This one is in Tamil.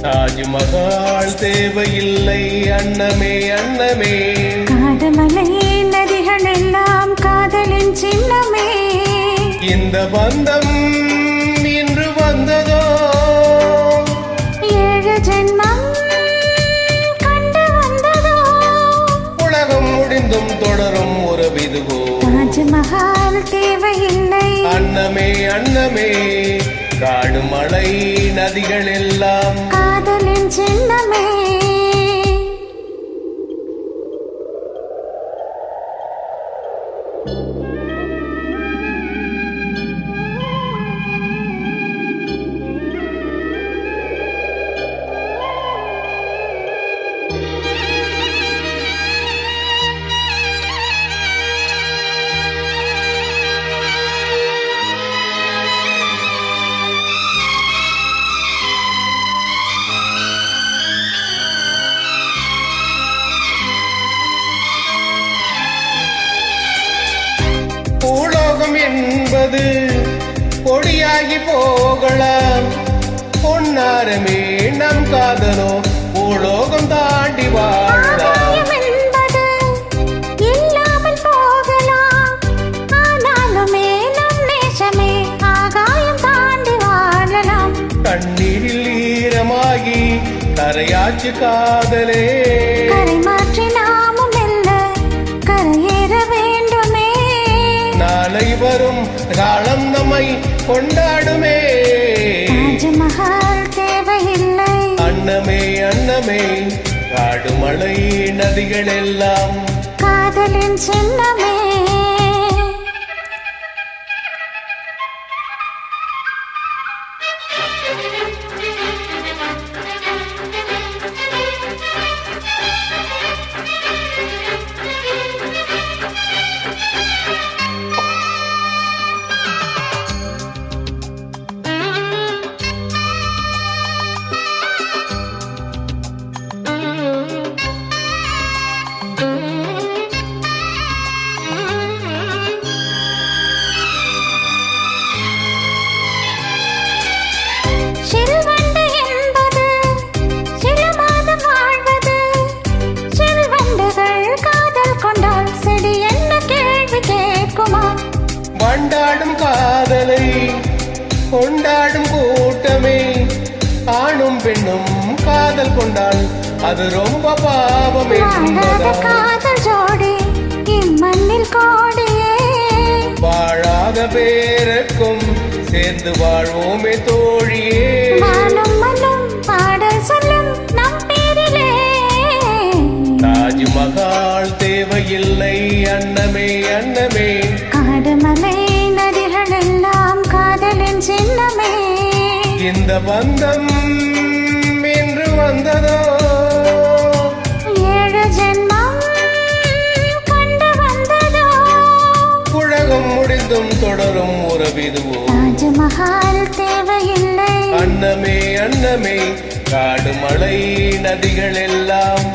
தாஜ்மஹால் தேவையில்லை அன்னமே அன்னமே, காதமலை நதிகள் எல்லாம் காதலின் சின்னமே. இந்த பந்தம் இன்று வந்ததோ, 7 ஜென்மம் கண்டு வந்ததோ, உலகம் முடிந்தும் தொடரும் உறவிதுவோ. தாஜ்மஹால் தேவையில்லை அன்னமே அன்னமே, காடு மலை நதிகள் எல்லாம் காதலின் சின்னமே. பூலோகம் என்பது பொடியாகி போகலாம், பொன்னாரமே நம் காதலோ பூலோகம் தாண்டி வாழலாம். ஆகாயம் என்பது இல்லாமல் போகலாம், ஆனாலுமே நம் நேசமே ஆகாயம் தாண்டி வாழலாம். கண்ணீரில் ஈரமாகி கரையாச்சு காதலே, கரை மாற்றி நாமும் மெல்ல கரையேற வேண்டுமே. நாளை வரும் காலம் நம்மை கொண்டாடுமே. தாஜ்மஹால் தேவையில்லை அன்னமே அன்னமே, காடு மலை நதிகள் எல்லாம் காதலின் சின்னமே. சிறுவண்டு என்பது சில மாதம் வாழ்வது, சிறுவண்டுகள் காதல் கொண்டால் செடி என்ன கேள்வி கேட்குமா? வண்டாடும் காதலை கொண்டாடும் கூட்டமே, ஆணும் பெண்ணும் காதல் கொண்டால் அது ரொம்ப பாவமே. வாழாத காதல் ஜோடி இம்மண்ணில் கோடியே, வாழாத பேருக்கும் சேர்ந்து வாழ்வோமே தோழியே. வானும் மண்ணும் பாடல் சொல்லும் நம் பேரிலே. தாஜ்மஹால் தேவையில்லை அன்னமே அன்னமே, காடு மலை நதிகள் எல்லாம் காதலின் சின்னமே. இந்த பந்தம் என்று வந்ததோ, 7 ஜென்மம் கண்டு வந்ததோ, உலகம் முடிந்தும் தொடரும் உறவிதுவோ. தாஜ்மஹால் தேவையில்லை அன்னமே அன்னமே, காடு மலை நதிகள் எல்லாம்